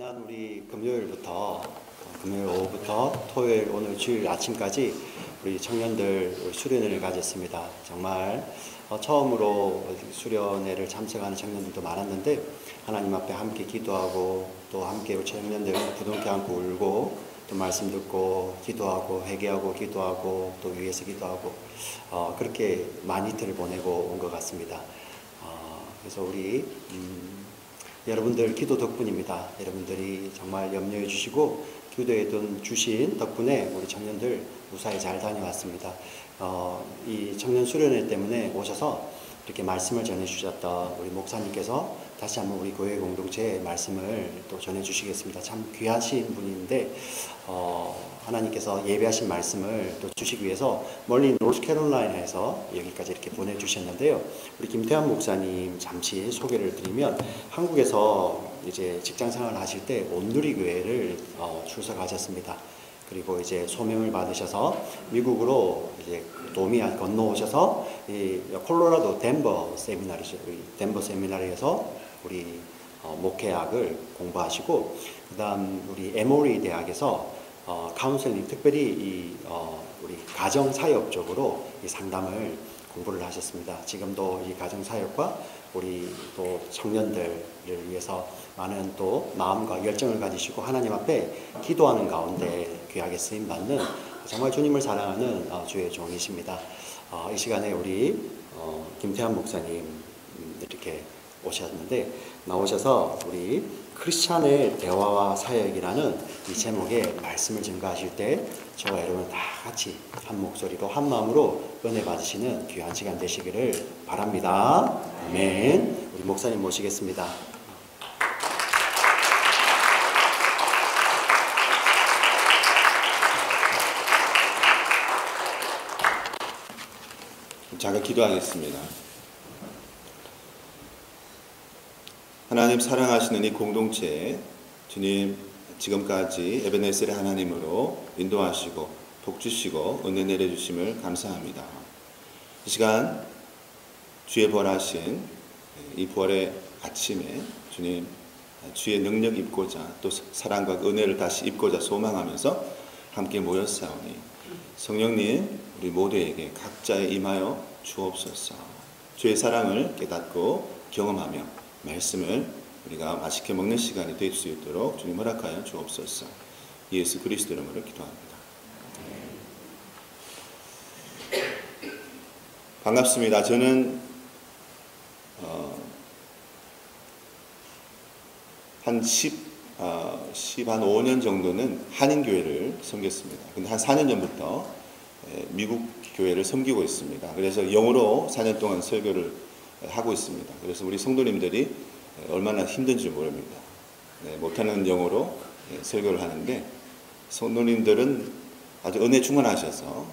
지난 우리 금요일 오후부터 토요일 오늘 주일 아침까지 우리 청년들 수련회를 가졌습니다. 정말 처음으로 수련회를 참석하는 청년들도 많았는데 하나님 앞에 함께 기도하고 또 함께 우리 청년들 부둥켜 안고 울고 또 말씀 듣고 기도하고 회개하고 기도하고 또 위에서 기도하고 그렇게 많은 이틀을 보내고 온 것 같습니다. 그래서 우리 여러분들 기도 덕분입니다. 여러분들이 정말 염려해 주시고 기도해 주신 덕분에 우리 청년들 무사히 잘 다녀왔습니다. 이 청년 수련회 때문에 오셔서 이렇게 말씀을 전해 주셨던 우리 목사님께서 다시 한번 우리 교회 공동체에 말씀을 또 전해 주시겠습니다. 참 귀하신 분인데 하나님께서 예배하신 말씀을 또 주시기 위해서 멀리 노스캐롤라이나에서 여기까지 이렇게 보내주셨는데요. 우리 김태환 목사님 잠시 소개를 드리면 한국에서 이제 직장 생활을 하실 때 온누리 교회를 출석하셨습니다. 그리고 이제 소명을 받으셔서 미국으로 이제 도미안 건너오셔서 이 콜로라도 덴버 세미나리죠. 덴버 세미나리에서 우리 목회학을 공부하시고 그다음 우리 에모리 대학에서 카운셀링 특별히 우리 가정 사역 쪽으로 이 상담을 공부를 하셨습니다. 지금도 이 가정 사역과 우리 또 청년들을 위해서 많은 또 마음과 열정을 가지시고 하나님 앞에 기도하는 가운데 귀하게 쓰임 받는 정말 주님을 사랑하는 주의 종이십니다. 이 시간에 우리 김태환 목사님 이렇게 오셨는데 나오셔서 우리 크리스찬의 대화와 사역이라는 이 제목의 말씀을 증거하실 때 저와 여러분 다 같이 한 목소리로 한 마음으로 은혜 받으시는 귀한 시간 되시기를 바랍니다. 아멘. 우리 목사님 모시겠습니다. 제가 기도하겠습니다. 하나님 사랑하시는 이 공동체에 주님 지금까지 에베네셀의 하나님으로 인도하시고 복주시고 은혜 내려주심을 감사합니다. 이 시간 주의 부활하신 이 부활의 아침에 주님 주의 능력 입고자 또 사랑과 은혜를 다시 입고자 소망하면서 함께 모였사오니 성령님 우리 모두에게 각자에 임하여 주옵소서. 주의 사랑을 깨닫고 경험하며 말씀을 우리가 맛있게 먹는 시간이 될 수 있도록 주님 허락하여 주옵소서. 예수 그리스도 이름으로 기도합니다. 반갑습니다. 저는 한 5년 정도는 한인교회를 섬겼습니다. 근데 한 4년 전부터 미국 교회를 섬기고 있습니다. 그래서 영어로 4년 동안 설교를 하고 있습니다. 그래서 우리 성도님들이 얼마나 힘든지 모릅니다. 못하는 영어로 설교를 하는데 성도님들은 아주 은혜 충만하셔서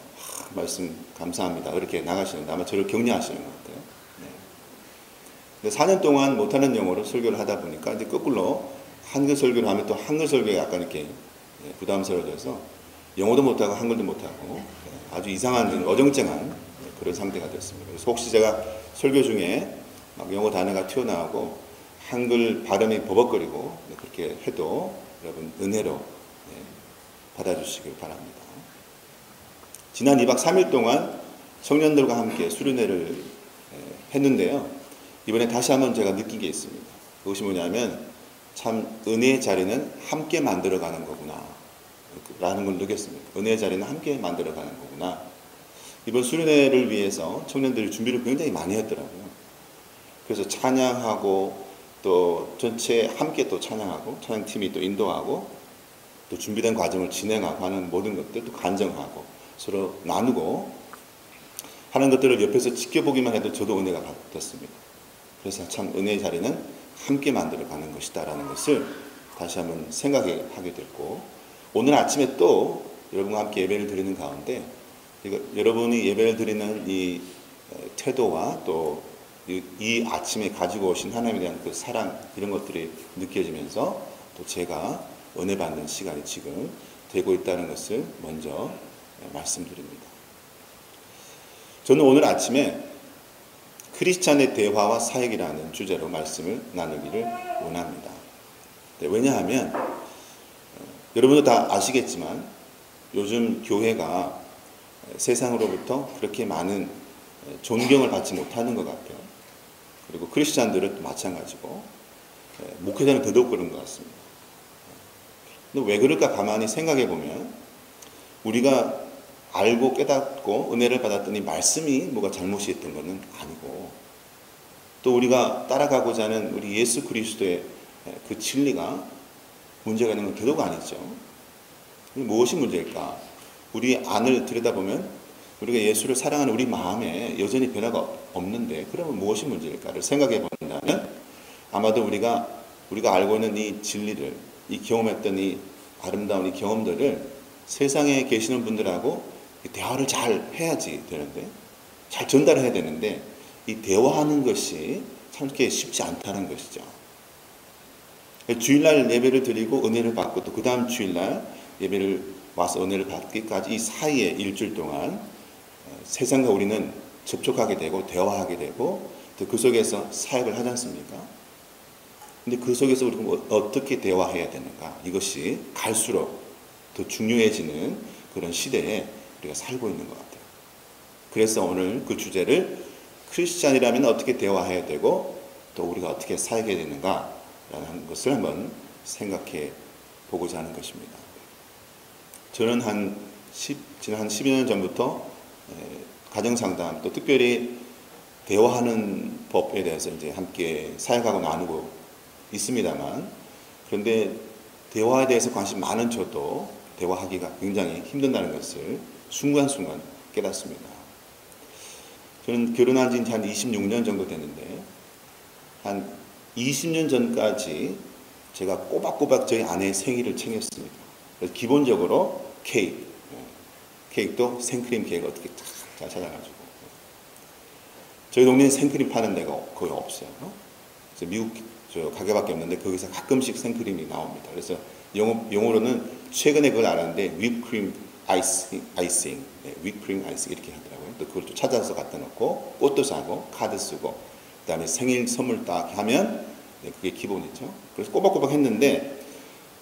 말씀 감사합니다. 이렇게 나가시는데 아마 저를 격려하시는 것 같아요. 근데 4년 동안 못하는 영어로 설교를 하다 보니까 이제 거꾸로 한글 설교를 하면 또 한글 설교가 약간 이렇게 부담스러워져서 영어도 못하고 한글도 못하고 아주 이상한 어정쩡한 그런 상태가 됐습니다. 그래서 혹시 제가 설교 중에 막 영어 단어가 튀어나오고 한글 발음이 버벅거리고 그렇게 해도 여러분 은혜로 받아주시길 바랍니다. 지난 2박 3일 동안 청년들과 함께 수련회를 했는데요. 이번에 다시 한번 제가 느낀 게 있습니다. 그것이 뭐냐면 참 은혜의 자리는 함께 만들어가는 거구나 라는 걸 느꼈습니다. 은혜의 자리는 함께 만들어가는 거구나. 이번 수련회를 위해서 청년들이 준비를 굉장히 많이 했더라고요. 그래서 찬양하고 또 전체 함께 또 찬양하고 찬양팀이 또 인도하고 또 준비된 과정을 진행하고 하는 모든 것들 또 간증하고 서로 나누고 하는 것들을 옆에서 지켜보기만 해도 저도 은혜가 됐습니다. 그래서 참 은혜의 자리는 함께 만들어가는 것이다 라는 것을 다시 한번 생각하게 됐고 오늘 아침에 또 여러분과 함께 예배를 드리는 가운데 여러분이 예배를 드리는 이 태도와 또 이 아침에 가지고 오신 하나님에 대한 그 사랑 이런 것들이 느껴지면서 또 제가 은혜 받는 시간이 지금 되고 있다는 것을 먼저 말씀드립니다. 저는 오늘 아침에 크리스찬의 대화와 사역이라는 주제로 말씀을 나누기를 원합니다. 왜냐하면 여러분도 다 아시겠지만 요즘 교회가 세상으로부터 그렇게 많은 존경을 받지 못하는 것 같아요. 그리고 크리스찬들은 또 마찬가지고 목회자는 더더욱 그런 것 같습니다. 근데 왜 그럴까 가만히 생각해 보면 우리가 알고 깨닫고 은혜를 받았더니 말씀이 뭐가 잘못이 있던 것은 아니고 또 우리가 따라가고자 하는 우리 예수 그리스도의 그 진리가 문제가 있는 건 더더욱 아니죠. 무엇이 문제일까? 우리 안을 들여다보면 우리가 예수를 사랑하는 우리 마음에 여전히 변화가 없는데 그러면 무엇이 문제일까를 생각해 본다면 아마도 우리가 알고 있는 이 진리를 이 경험했던 이 아름다운 이 경험들을 세상에 계시는 분들하고 대화를 잘 해야지 되는데 잘 전달해야 되는데 이 대화하는 것이 참 그렇게 쉽지 않다는 것이죠. 주일날 예배를 드리고 은혜를 받고 또 그 다음 주일날 예배를 와서 은혜를 받기까지 이 사이에 일주일 동안 세상과 우리는 접촉하게 되고 대화하게 되고 또 그 속에서 사역을 하지 않습니까? 근데 그 속에서 우리가 어떻게 대화해야 되는가 이것이 갈수록 더 중요해지는 그런 시대에 우리가 살고 있는 것 같아요. 그래서 오늘 그 주제를 크리스찬이라면 어떻게 대화해야 되고 또 우리가 어떻게 사역해야 되는가라는 것을 한번 생각해 보고자 하는 것입니다. 저는 지난 한 12년 전부터 가정상담 또 특별히 대화하는 법에 대해서 이제 함께 사역하고 나누고 있습니다만 그런데 대화에 대해서 관심 많은 저도 대화하기가 굉장히 힘든다는 것을 순간순간 깨닫습니다. 저는 결혼한 지 한 26년 정도 됐는데 한 20년 전까지 제가 꼬박꼬박 저희 아내의 생일을 챙겼습니다. 그래서 기본적으로 케이크도 생크림 케이크 어떻게 잘 찾아가지고 저희 동네에 생크림 파는 데가 거의 없어요. 그래서 미국 가게밖에 없는데 거기서 가끔씩 생크림이 나옵니다. 그래서 영어로는 최근에 그걸 알았는데 휘프크림 아이싱, 휘프크림 아이싱 이렇게 하더라고요. 또 그걸 또 찾아서 갖다 놓고 꽃도 사고 카드 쓰고 그다음에 생일 선물 딱 하면 그게 기본이죠. 그래서 꼬박꼬박 했는데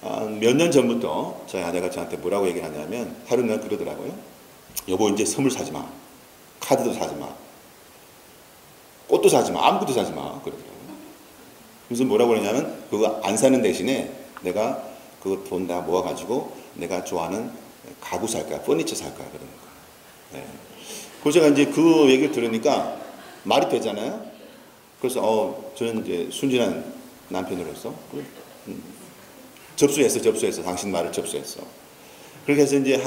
몇 년 전부터 저희 아내가 저한테 뭐라고 얘기를 하냐면 하루는 그러더라고요. 여보 이제 선물 사지 마. 카드도 사지 마. 꽃도 사지 마. 아무것도 사지 마. 그러더라고요. 그래서 뭐라고 그러냐면 그거 안 사는 대신에 내가 그거 돈 다 모아가지고 내가 좋아하는 가구 살 거야. 퍼니처 살 거야. 그러는 거예요. 네. 그래서 제가 이제 그 얘기를 들으니까 말이 되잖아요. 그래서 저는 이제 순진한 남편으로서 접수했어. 당신 말을 접수했어. 그렇게 해서 이제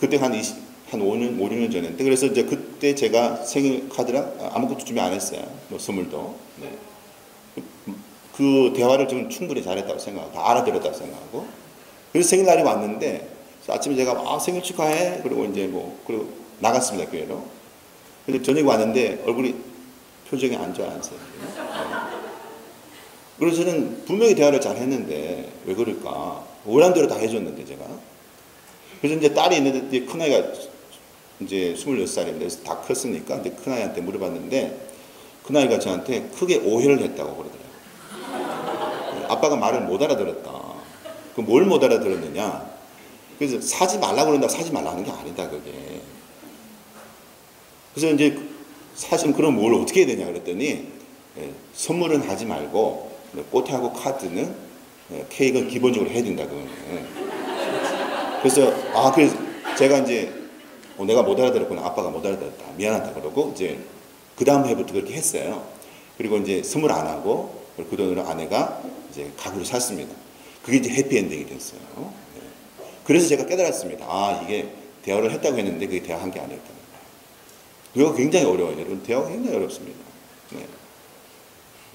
그때 한 5년, 5, 6년 전인데 그래서 이제 그때 제가 생일 카드랑 아무것도 준비 안 했어요. 뭐 선물도. 네. 그 대화를 저는 충분히 잘했다고 생각하고 다 알아들었다고 생각하고 그래서 생일날이 왔는데 아침에 제가 생일 축하해 그리고 이제 그리고 나갔습니다 교회로. 근데 저녁에 왔는데 얼굴이 표정이 안 좋아졌어요. 그래서 저는 분명히 대화를 잘 했는데 왜 그럴까? 원하는 대로 다 해줬는데 제가. 그래서 이제 딸이 있는데 큰아이가 이제 26살입니다. 그래서 다 컸으니까 이제 큰아이한테 물어봤는데 큰아이가 저한테 크게 오해를 했다고 그러더라고요. 아빠가 말을 못 알아들었다. 그럼 뭘 못 알아들었느냐? 그래서 사지 말라고 그런다고 사지 말라는 게 아니다 그게. 그래서 이제 사실 그럼 뭘 어떻게 해야 되냐 그랬더니 선물은 하지 말고 꽃하고 카드는 케이크는 기본적으로 해야 된다 그거는. 그래서 그래서 제가 이제 내가 못 알아들었구나. 아빠가 못 알아들었다. 미안하다 그러고 이제 그 다음 해부터 그렇게 했어요. 그리고 이제 선물 안 하고 그 돈으로 아내가 이제 가구를 샀습니다. 그게 이제 해피엔딩이 됐어요. 네. 그래서 제가 깨달았습니다. 이게 대화를 했다고 했는데 그게 대화한 게 아니었다. 이거 굉장히 어려워요. 여러분 대화가 굉장히 어렵습니다. 네.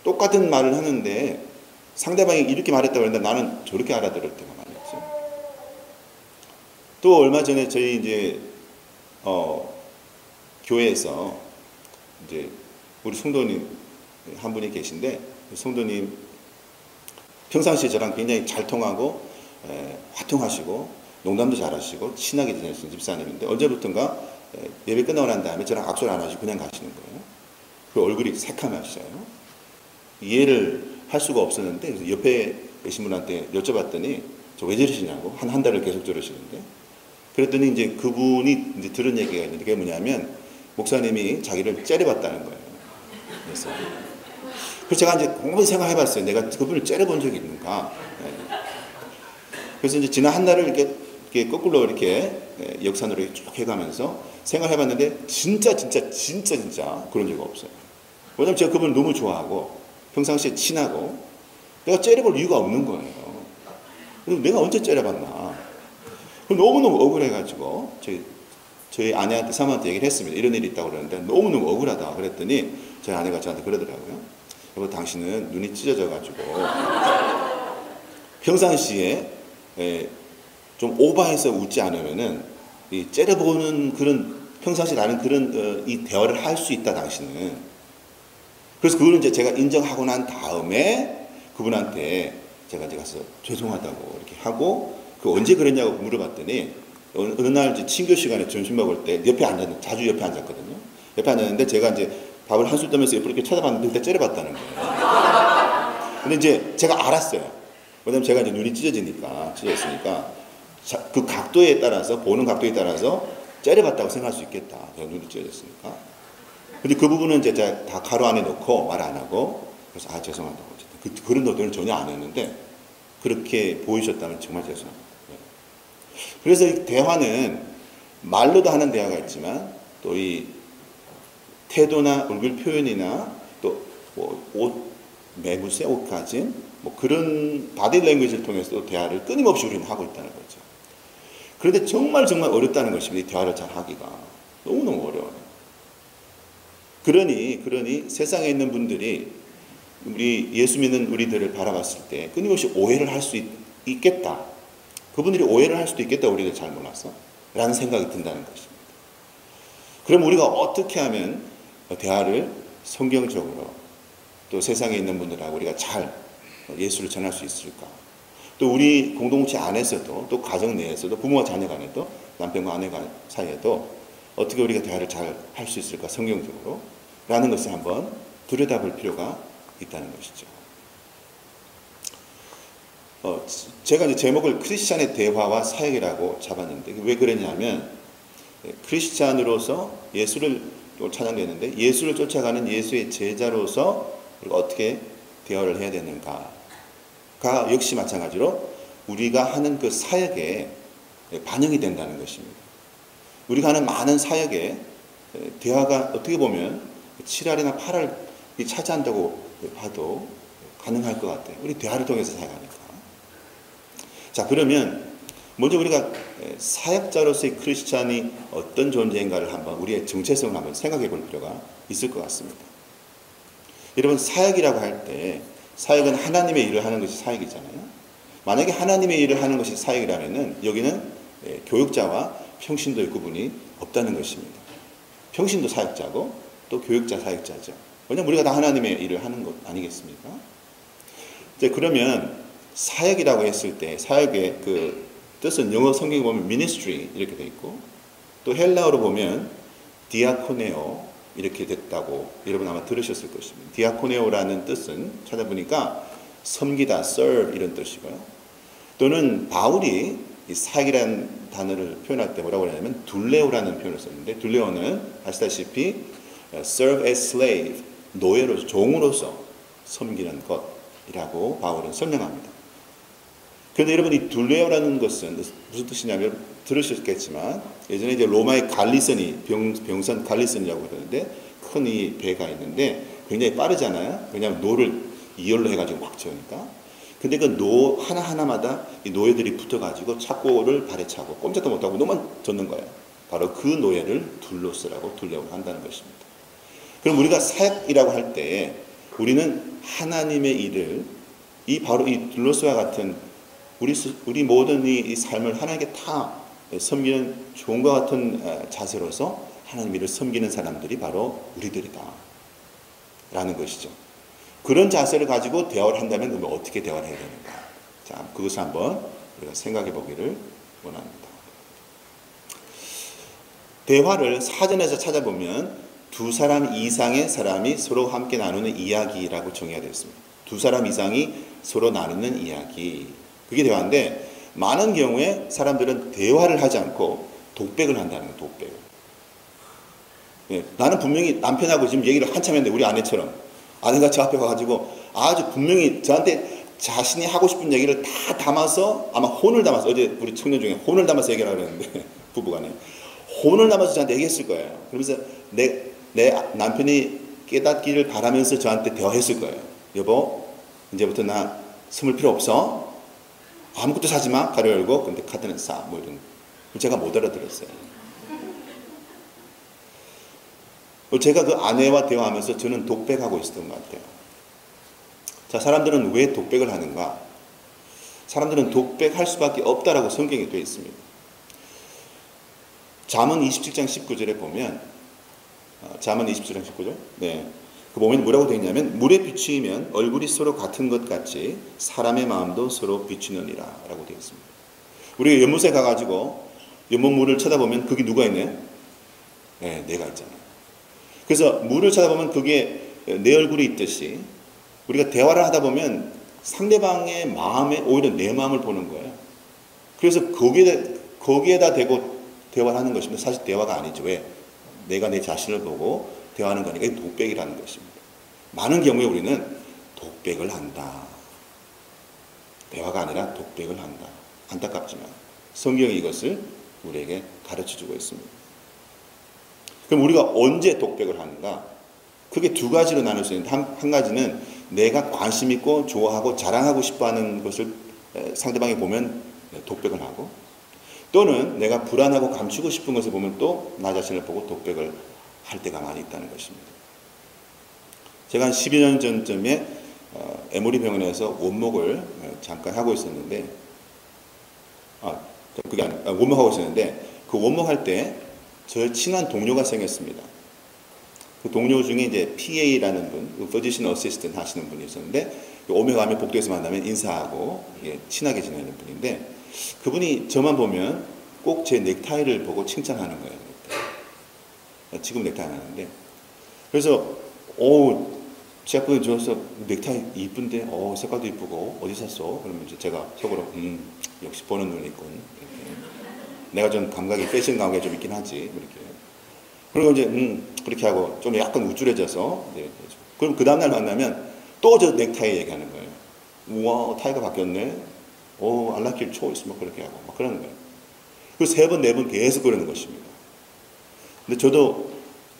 똑같은 말을 하는데 상대방이 이렇게 말했다고 했는데 나는 저렇게 알아들을 때가 많이 있죠. 또 얼마 전에 저희 이제 교회에서 이제 우리 성도님 한 분이 계신데 성도님 평상시에 저랑 굉장히 잘 통하고 화통하시고 농담도 잘하시고 친하게 지내시는 집사님인데 언제부턴가 예배 끝나고 난 다음에 저랑 악수를 안 하시고 그냥 가시는 거예요. 그 얼굴이 새카매셨어요. 이해를 할 수가 없었는데 옆에 계신 분한테 여쭤봤더니 저 왜 저러시냐고 한 달을 계속 저러시는데 그랬더니 이제 그분이 이제 들은 얘기가 있는데 그게 뭐냐면 목사님이 자기를 째려봤다는 거예요. 그래서 제가 이제 곰곰이 생각해봤어요. 내가 그분을 째려본 적이 있는가? 그래서 이제 지난 한 달을 이렇게 거꾸로 이렇게 역산으로 이렇게 쭉 해가면서 생각해봤는데 진짜 그런 적이 없어요. 왜냐면 제가 그분을 너무 좋아하고 평상시에 친하고 내가 째려볼 이유가 없는 거예요. 그래서 내가 언제 째려봤나? 너무너무 억울해가지고 저희 아내한테 사모한테 얘기를 했습니다. 이런 일이 있다고 그러는데 너무너무 억울하다 그랬더니 저희 아내가 저한테 그러더라고요. 여보 당신은 눈이 찢어져가지고 평상시에 좀 오버해서 웃지 않으면은 이 째려보는 그런 평상시 나는 그런 이 대화를 할 수 있다 당신은. 그래서 그거는 이제 제가 인정하고 난 다음에 그분한테 제가 이제 가서 죄송하다고 이렇게 하고 그 언제 그랬냐고 물어봤더니 어느 날 이제 친교 시간에 점심 먹을 때 옆에 앉았는데 자주 옆에 앉았거든요. 옆에 앉았는데 제가 이제 밥을 한술 떠면서 옆으로 이렇게 쳐다봤는데 그때 째려봤다는 거예요. 근데 이제 제가 알았어요. 왜냐면 제가 이제 눈이 찢어졌으니까 그 각도에 따라서 보는 각도에 따라서 째려봤다고 생각할 수 있겠다. 제가 눈이 찢어졌으니까. 근데 그 부분은 이제 제가 다 가로 안에 넣고 말 안 하고 그래서 죄송하다고 그런 노동을 전혀 안 했는데 그렇게 보이셨다면 정말 죄송합니다. 그래서 이 대화는 말로도 하는 대화가 있지만 또 이 태도나 얼굴 표현이나 또 옷 매무새 옷가짐 뭐 그런 바디 랭귀지를 통해서 대화를 끊임없이 우리는 하고 있다는 거죠. 그런데 정말 어렵다는 것입니다. 이 대화를 잘 하기가 너무너무 어려워요. 그러니 세상에 있는 분들이 우리 예수 믿는 우리들을 바라봤을 때 끊임없이 오해를 할 수 있겠다. 그분들이 오해를 할 수도 있겠다. 우리들 잘 몰라서 라는 생각이 든다는 것입니다. 그럼 우리가 어떻게 하면 대화를 성경적으로 또 세상에 있는 분들하고 우리가 잘 예수를 전할 수 있을까? 또 우리 공동체 안에서도 또 가정 내에서도 부모와 자녀 간에도 남편과 아내 사이에도 어떻게 우리가 대화를 잘 할 수 있을까? 성경적으로 라는 것을 한번 들여다볼 필요가 있다는 것이죠. 제가 이제 제목을 크리스찬의 대화와 사역이라고 잡았는데 왜 그랬냐면 크리스찬으로서 예수를 찬양되는데 예수를 쫓아가는 예수의 제자로서 우리가 어떻게 대화를 해야 되는가가 역시 마찬가지로 우리가 하는 그 사역에 반영이 된다는 것입니다. 우리가 하는 많은 사역에 대화가 어떻게 보면 7알이나 8알 차지한다고 봐도 가능할 것 같아요. 우리 대화를 통해서 사역하니까. 자, 그러면 먼저 우리가 사역자로서의 크리스찬이 어떤 존재인가를 한번 우리의 정체성을 한번 생각해 볼 필요가 있을 것 같습니다. 여러분 사역이라고 할 때 사역은 하나님의 일을 하는 것이 사역이잖아요. 만약에 하나님의 일을 하는 것이 사역이라면은 여기는 교육자와 평신도의 구분이 없다는 것입니다. 평신도 사역자고 또 교육자 사역자죠. 왜냐하면 우리가 다 하나님의 일을 하는 것 아니겠습니까? 이제 그러면 사역이라고 했을 때 사역의 그 뜻은 영어 성경에 보면 ministry 이렇게 돼 있고 또 헬라어로 보면 디아코네오 이렇게 됐다고 여러분 아마 들으셨을 것입니다. 디아코네오라는 뜻은 찾아보니까 섬기다, serve 이런 뜻이고요. 또는 바울이 이 사역이라는 단어를 표현할 때 뭐라고 하냐면 둘레오라는 표현을 썼는데 둘레오는 아시다시피 serve as slave, 노예로서, 종으로서 섬기는 것이라고 바울은 설명합니다. 그런데 여러분 이 둘레오라는 것은 무슨 뜻이냐면 들으셨겠지만 예전에 이제 로마의 갈리선이 병선 갈리선이라고 그러는데 큰 이 배가 있는데 굉장히 빠르잖아요. 왜냐하면 노를 이열로 해가지고 막 저으니까. 근데 그 노 하나하나마다 이 노예들이 붙어가지고 착고를 발에 차고 꼼짝도 못하고 노만 젓는 거예요. 바로 그 노예를 둘로스라고 둘레오를 한다는 것입니다. 그럼 우리가 사역이라고 할 때 우리는 하나님의 일을 바로 이 둘로스와 같은 우리 모든 이 삶을 하나님께 다 섬기는 종과 같은 자세로서 하나님 일을 섬기는 사람들이 바로 우리들이다 라는 것이죠. 그런 자세를 가지고 대화를 한다면 그러면 어떻게 대화를 해야 되는가? 자, 그것을 한번 우리가 생각해 보기를 원합니다. 대화를 사전에서 찾아보면 두 사람 이상의 사람이 서로 함께 나누는 이야기라고 정의가 되어 있습니다. 두 사람 이상이 서로 나누는 이야기. 그게 대화인데 많은 경우에 사람들은 대화를 하지 않고 독백을 한다는 거예요. 독백을. 예, 나는 분명히 남편하고 지금 얘기를 한참 했는데 우리 아내처럼 아내가 저 앞에 와가지고 아주 분명히 저한테 자신이 하고 싶은 얘기를 다 담아서 아마 혼을 담아서 어제 우리 청년 중에 혼을 담아서 얘기하라고 그랬는데 부부간에 혼을 담아서 저한테 얘기했을 거예요. 그러면서 내 남편이 깨닫기를 바라면서 저한테 대화했을 거예요. 여보 이제부터 나 숨을 필요 없어. 아무것도 사지 마. 가려 열고 근데 카드는 싸. 뭐 이런. 제가 못 알아들었어요. 제가 그 아내와 대화하면서 저는 독백하고 있었던 것 같아요. 자, 사람들은 왜 독백을 하는가? 사람들은 독백할 수밖에 없다라고 성경에 되어 있습니다. 잠언 27장 19절에 보면 잠언 27장 19절 네. 그 보면 뭐라고 되어 있냐면 물에 비추이면 얼굴이 서로 같은 것 같이 사람의 마음도 서로 비추느니라 라고 되어 있습니다. 우리가 연못에 가가지고 연못물을 쳐다보면 거기 누가 있나요? 네, 내가 있잖아요. 그래서 물을 쳐다보면 거기에 내 얼굴이 있듯이 우리가 대화를 하다 보면 상대방의 마음에 오히려 내 마음을 보는 거예요. 그래서 거기에다 대고 대화를 하는 것입니다. 사실 대화가 아니죠. 왜? 내가 내 자신을 보고 대화하는 거니까 이게 독백이라는 것입니다. 많은 경우에 우리는 독백을 한다. 대화가 아니라 독백을 한다. 안타깝지만 성경이 이것을 우리에게 가르쳐주고 있습니다. 그럼 우리가 언제 독백을 하는가? 크게 두 가지로 나눌 수 있는데 한 가지는 내가 관심 있고 좋아하고 자랑하고 싶어하는 것을 상대방이 보면 독백을 하고 또는 내가 불안하고 감추고 싶은 것을 보면 또 나 자신을 보고 독백을 할 때가 많이 있다는 것입니다. 제가 한 12년 전쯤에 에모리 병원에서 원목을 잠깐 하고 있었는데 그게 아니라 원목하고 있었는데 그 원목할 때 저 친한 동료가 생겼습니다. 그 동료 중에 이제 PA라는 분, Physician Assistant 하시는 분이 있었는데 오며 가며 복도에서 만나면 인사하고 친하게 지내는 분인데 그분이 저만 보면 꼭 제 넥타이를 보고 칭찬하는 거예요. 지금 넥타이 안 하는데 그래서 제가 줘서 넥타이 이쁜데 색깔도 이쁘고 어디 샀어? 그러면 이제 제가 속으로 역시 보는 눈이 있군. 이렇게. 내가 좀 감각이 패션 감각이 좀 있긴 하지 이렇게. 그리고 이제 그렇게 하고 좀 약간 우쭐해져서 그럼 그 다음날 만나면 또 저 넥타이 얘기하는 거예요. 우와 타이가 바뀌었네. I like your choice 막 그렇게 하고 막 그러는 거예요. 그 세 번 네 번 계속 그러는 것입니다. 근데 저도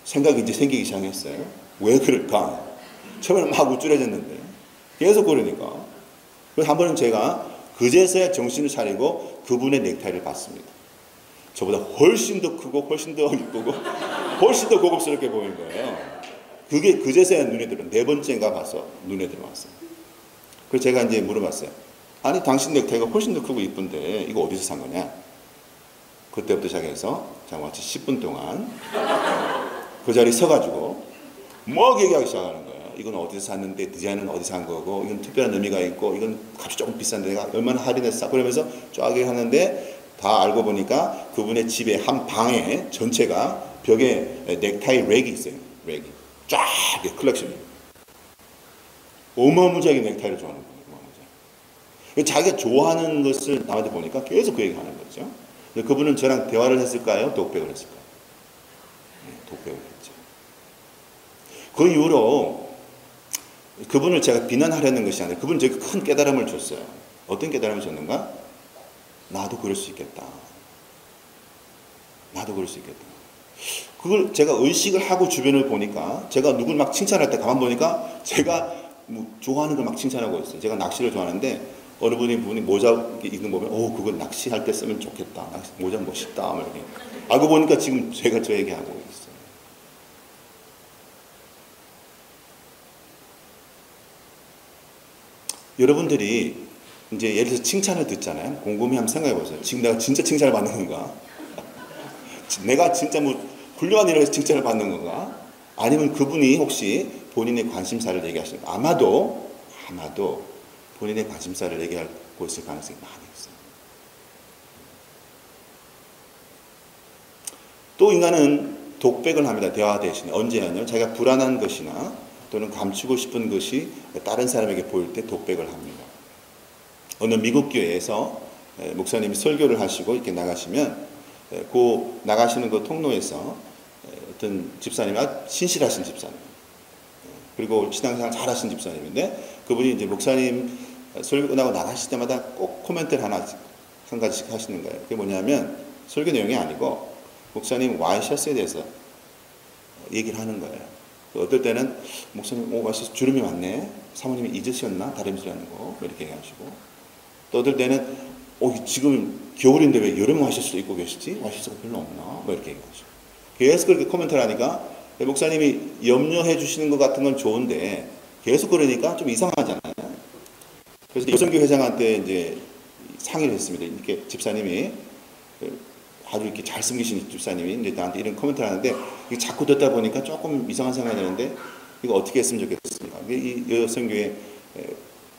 생각이 이제 생기기 시작했어요. 왜 그럴까? 처음에는 막 우쭐해졌는데 계속 그러니까. 그래서 한 번은 제가 그제서야 정신을 차리고 그분의 넥타이를 봤습니다. 저보다 훨씬 더 크고 훨씬 더 이쁘고 훨씬 더 고급스럽게 보이는 거예요. 그게 그제서야 눈에 들어. 네 번째인가 봐서 눈에 들어왔어요. 그래서 제가 이제 물어봤어요. 아니 당신 넥타이가 훨씬 더 크고 이쁜데 이거 어디서 산 거냐? 그때부터 시작해서 장마치 10분 동안 그 자리에 서가지고 막 얘기하기 시작하는 거예요. 이건 어디서 샀는데 디자인은 어디서 산 거고 이건 특별한 의미가 있고 이건 값이 조금 비싼데 내가 얼마나 할인했어 그러면서 쫙 얘기하는데 다 알고 보니까 그분의 집의 한 방에 전체가 벽에 넥타이 랙이 있어요. 랙이 쫙 컬렉션이 어마무지하게 넥타이를 좋아하는 거예요. 어마무지하게. 자기가 좋아하는 것을 남한테 보니까 계속 그 얘기하는 거죠. 그분은 저랑 대화를 했을까요? 독백을 했을까요? 독백을 했죠. 그 이후로 그분을 제가 비난하려는 것이 아니라 그분은 제게 큰 깨달음을 줬어요. 어떤 깨달음을 줬는가? 나도 그럴 수 있겠다. 나도 그럴 수 있겠다. 그걸 제가 의식을 하고 주변을 보니까 제가 누굴 막 칭찬할 때 가만 보니까 제가 뭐 좋아하는 걸 막 칭찬하고 있어요. 제가 낚시를 좋아하는데 어느 분이 모자 입는 거 보면 그거 낚시할 때 쓰면 좋겠다. 모자 멋있다. 이렇게. 알고 보니까 지금 제가 저 얘기하고 있어요. 여러분들이 이제 예를 들어서 칭찬을 듣잖아요. 곰곰이 한번 생각해 보세요. 지금 내가 진짜 칭찬을 받는 건가? 내가 진짜 뭐 훌륭한 일을 해서 칭찬을 받는 건가? 아니면 그분이 혹시 본인의 관심사를 얘기하시는 거 아마도 본인의 관심사를 얘기하고 있을 가능성이 많이 있어요. 또 인간은 독백을 합니다. 대화 대신에. 언제냐면 자기가 불안한 것이나 또는 감추고 싶은 것이 다른 사람에게 보일 때 독백을 합니다. 어느 미국 교회에서 목사님이 설교를 하시고 이렇게 나가시면 그 나가시는 그 통로에서 어떤 집사님이 아주 신실하신 집사님, 그리고 신앙생활 잘하신 집사님인데 그분이 이제 목사님 설교 끝나고 나가실 때마다 꼭 코멘트를 한 가지씩 하시는 거예요. 그게 뭐냐면 설교 내용이 아니고 목사님 와이셔츠에 대해서 얘기를 하는 거예요. 어떨 때는 목사님 와이셔츠 주름이 많네, 사모님이 잊으셨나 다림질하는 거 이렇게 얘기하시고, 또 어떨 때는 지금 겨울인데 왜 여름 와이셔츠도 입고 계시지? 와이셔츠가 별로 없나? 뭐 이렇게 얘기하시고 계속 그렇게 코멘트를 하니까 목사님이 염려해 주시는 것 같은 건 좋은데 계속 그러니까 좀 이상하잖아요. 그래서 여성교 회장한테 이제 상의를 했습니다. 이렇게 집사님이 아주 이렇게 잘 숨기신 집사님이 이제 나한테 이런 코멘트를 하는데 이게 자꾸 듣다 보니까 조금 이상한 생각이 드는데 이거 어떻게 했으면 좋겠습니까? 이 여성교회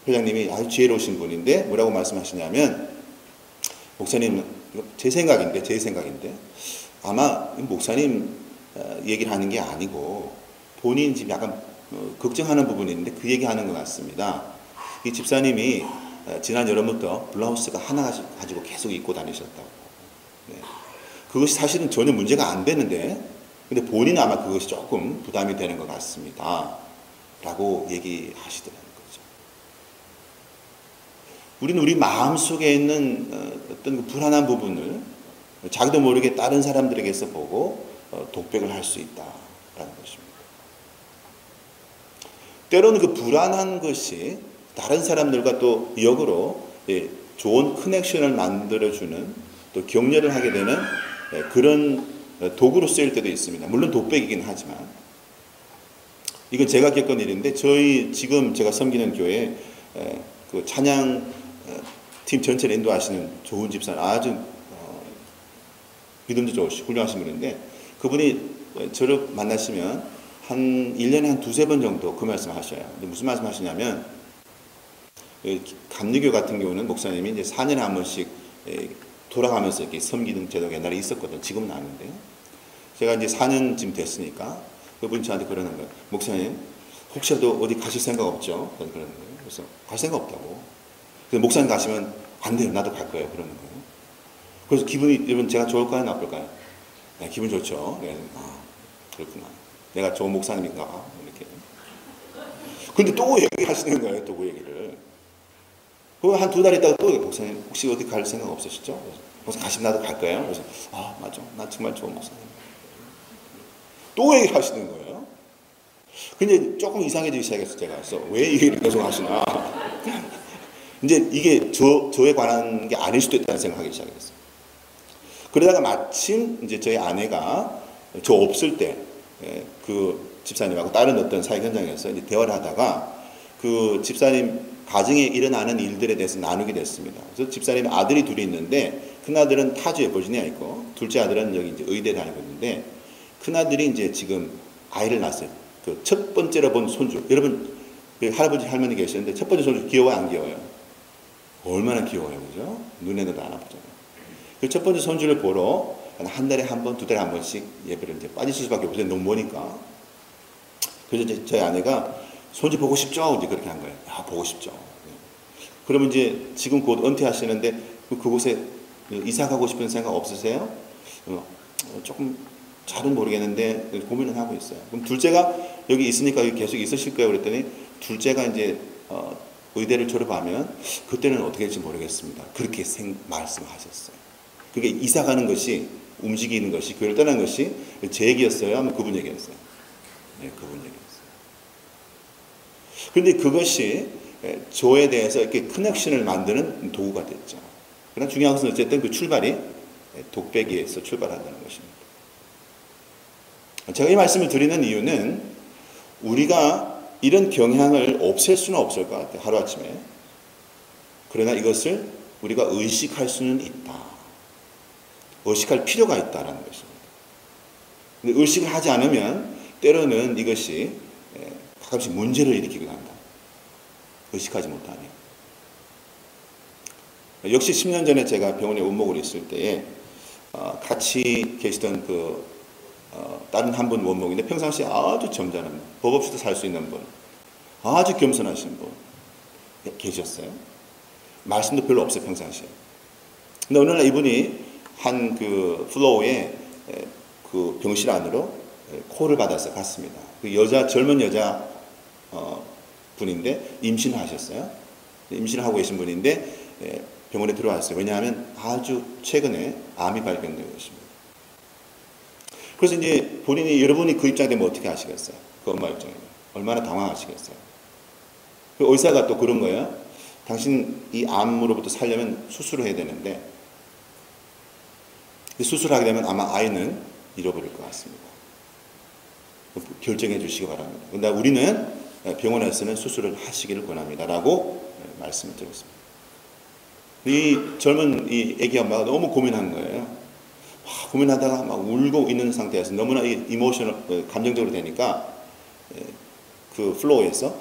회장님이 아주 지혜로우신 분인데 뭐라고 말씀하시냐면, 목사님 제 생각인데 아마 목사님 얘기를 하는 게 아니고 본인 지금 약간 걱정하는 부분이 있는데 그 얘기하는 것 같습니다. 이 집사님이 지난 여름부터 블라우스가 하나 가지고 계속 입고 다니셨다고. 네. 그것이 사실은 전혀 문제가 안 되는데 근데 본인은 아마 그것이 조금 부담이 되는 것 같습니다 라고 얘기하시더라고요. 우리는 우리 마음속에 있는 어떤 그 불안한 부분을 자기도 모르게 다른 사람들에게서 보고 독백을 할 수 있다라는 것입니다. 때로는 그 불안한 것이 다른 사람들과 또 역으로 좋은 커넥션을 만들어주는, 또 격려를 하게 되는 그런 도구로 쓰일 때도 있습니다. 물론 독백이긴 하지만. 이건 제가 겪은 일인데 지금 제가 섬기는 교회 그 찬양 팀 전체를 인도하시는 좋은 집사님, 아주 믿음도 좋으시고 훌륭하신 분인데 그분이 저를 만나시면 한 1년에 한 두세 번 정도 그 말씀 하셔요. 근데 무슨 말씀 하시냐면, 감리교 같은 경우는 목사님이 이제 4년에 한 번씩 돌아가면서 이렇게 섬기는 제도가 옛날에 있었거든요. 지금은 아닌데. 제가 이제 4년쯤 됐으니까 그분이 저한테 그러는 거예요. 목사님, 혹시라도 어디 가실 생각 없죠? 그러는 거예요. 그래서 갈 생각 없다고. 그래서 목사님 가시면 안 돼요. 나도 갈 거예요. 그러는 거예요. 그래서 기분이, 여러분, 제가 좋을까요? 나쁠까요? 네, 기분 좋죠. 네, 그렇구나. 내가 좋은 목사님인가? 이렇게. 근데 또 얘기하시는 거예요. 또 그 얘기를. 그 한 두 달 있다가 또 목사님 혹시 어디 갈 생각 없으시죠? 목사님 가시면 나도 갈 거예요. 그래서 맞아. 나 정말 좋은 목사님. 또 얘기하시는 거예요. 근데 조금 이상해지기 시작했어요. 제가. 그래서 왜 이 얘기를 계속 하시나. 이제 이게 저에 관한 게 아닐 수도 있다는 생각하기 시작했어요. 그러다가 마침 이제 저희 아내가 저 없을 때 그 집사님하고 다른 어떤 사회 현장에서 이제 대화를 하다가 그 집사님 가정에 일어나는 일들에 대해서 나누게 됐습니다. 그래서 집사님 아들이 둘이 있는데 큰 아들은 타주에 버지니아 있고 둘째 아들은 여기 이제 의대 다니고 있는데 큰 아들이 이제 지금 아이를 낳았어요. 그 첫 번째로 본 손주, 여러분 할아버지 할머니 계시는데 첫 번째 손주 귀여워요, 안 귀여워요? 얼마나 귀여워요, 그죠? 눈에는 안 아프잖아요. 그 첫 번째 손주를 보러 한 달에 한 번, 두 달에 한 번씩 예배를 이제 빠지실 수밖에 없어요. 너무 머니까. 그래서 이제 저희 아내가 손주 보고 싶죠? 이제 그렇게 한 거예요. 보고 싶죠. 그러면 이제 지금 곧 은퇴하시는데 그곳에 이사 가고 싶은 생각 없으세요? 조금 잘은 모르겠는데 고민을 하고 있어요. 그럼 둘째가 여기 있으니까 여기 계속 있으실 거예요? 그랬더니 둘째가 이제 의대를 졸업하면 그때는 어떻게 될지 모르겠습니다. 그렇게 말씀하셨어요. 그게 이사 가는 것이, 움직이는 것이, 교회를 떠나는 것이 제 얘기였어요? 아니면 그분 얘기였어요? 네, 그분 얘기였어요. 그런데 그것이 저에 대해서 이렇게 커넥션을 만드는 도구가 됐죠. 그러나 중요한 것은 어쨌든 그 출발이 독백에서 출발한다는 것입니다. 제가 이 말씀을 드리는 이유는 우리가 이런 경향을 없앨 수는 없을 것 같아요. 하루아침에. 그러나 이것을 우리가 의식할 수는 있다. 의식할 필요가 있다는 것입니다. 근데 의식을 하지 않으면 때로는 이것이 가끔씩 문제를 일으키기도 한다. 의식하지 못하니. 역시 10년 전에 제가 병원에 원목으로 있을 때에 같이 계시던 그 다른 한 분 원목인데 평상시에 아주 점잖은 분, 법 없이도 살 수 있는 분, 아주 겸손하신 분 계셨어요. 말씀도 별로 없어요, 평상시에. 근데 어느 날 이분이 한 그 플로어에 그 병실 안으로 콜을 받아서 갔습니다. 그 젊은 여자 분인데 임신을 하셨어요. 임신을 하고 계신 분인데 병원에 들어왔어요. 왜냐하면 아주 최근에 암이 발견된 것입니다. 그래서 이제 여러분이 그 입장이 되면 어떻게 하시겠어요? 그 엄마 입장이면. 얼마나 당황하시겠어요? 그 의사가 또 그런 거예요. 당신 이 암으로부터 살려면 수술을 해야 되는데, 수술하게 되면 아마 아이는 잃어버릴 것 같습니다. 결정해 주시기 바랍니다. 근데 우리는 병원에서는 수술을 하시기를 권합니다. 라고 말씀을 드렸습니다. 이 젊은 이 애기 엄마가 너무 고민한 거예요. 고민하다가 막 울고 있는 상태에서 너무나 이모셔널, 감정적으로 되니까 그 플로어에서